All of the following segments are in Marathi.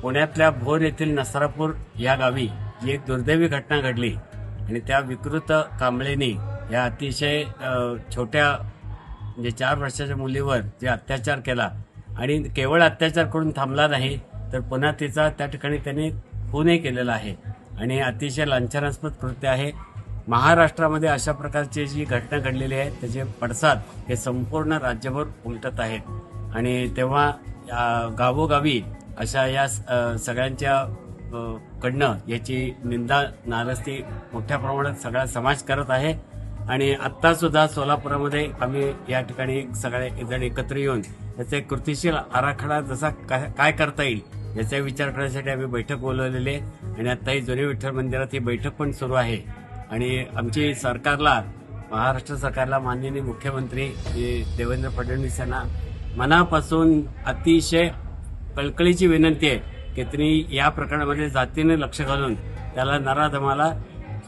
पुण्यातल्या भोर येथील नसरापूर या गावी जी एक दुर्दैवी घटना घडली आणि त्या विकृत कांबळेने या अतिशय छोट्या म्हणजे 4 वर्षाच्या मुलीवर जे अत्याचार केला आणि केवळ अत्याचार करून थांबला नाही तर पुन्हा तिचा त्या ठिकाणी त्यांनी खूनही केलेला आहे आणि अतिशय लांछनास्पद कृत्य आहे. महाराष्ट्रामध्ये अशा प्रकारची जी घटना घडलेली आहे त्याचे पडसाद हे संपूर्ण राज्यभर उमटत आहेत आणि तेव्हा गावोगावी अशा या सगळ्यांच्या कडनं याची निंदा नाराजगी मोठ्या प्रमाणात सगळा समाज करत आहे. आणि आत्ता सुद्धा सोलापुरामध्ये आम्ही या ठिकाणी सगळे जण एकत्र येऊन याचा एक कृतीशील आराखडा जसा काय करता येईल याचा विचार करण्यासाठी आम्ही बैठक बोलवलेली आहे आणि आत्ताही जुने विठ्ठल मंदिरात ही बैठक पण सुरू आहे. आणि आमची सरकारला महाराष्ट्र सरकारला माननीय मुख्यमंत्री देवेंद्र फडणवीस यांना मनापासून अतिशय कळकळीची विनंती आहे की त्यांनी या प्रकरणामध्ये जातीने लक्ष घालून त्याला नराधमाला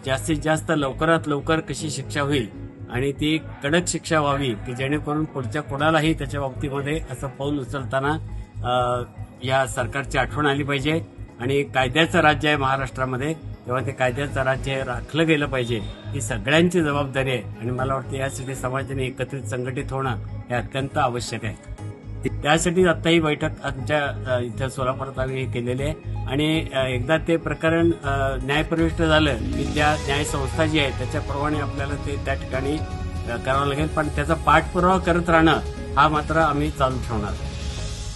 जास्तीत जास्त लवकरात लवकर कशी शिक्षा होईल आणि ती कडक शिक्षा व्हावी की जेणेकरून पुढच्या कोणालाही त्याच्या बाबतीमध्ये असं पाऊल उचलताना या सरकारची आठवण आली पाहिजे. आणि कायद्याचं राज्य आहे महाराष्ट्रामध्ये तेव्हा ते कायद्याचं राज्य राखलं गेलं पाहिजे ही सगळ्यांची जबाबदारी आहे आणि मला वाटतं यासाठी समाजाने एकत्रित संघटित होणं हे अत्यंत आवश्यक आहे. त्यासाठी आता ही बैठक आमच्या इथं सोलापुरात आम्ही केलेली आहे आणि एकदा ते प्रकरण न्यायप्रविष्ट झालं की त्या न्यायसंस्था जी आहे त्याच्याप्रमाणे आपल्याला ते त्या ठिकाणी करावं लागेल पण त्याचा पाठपुरावा करत राहणं हा मात्र आम्ही चालू ठेवणार.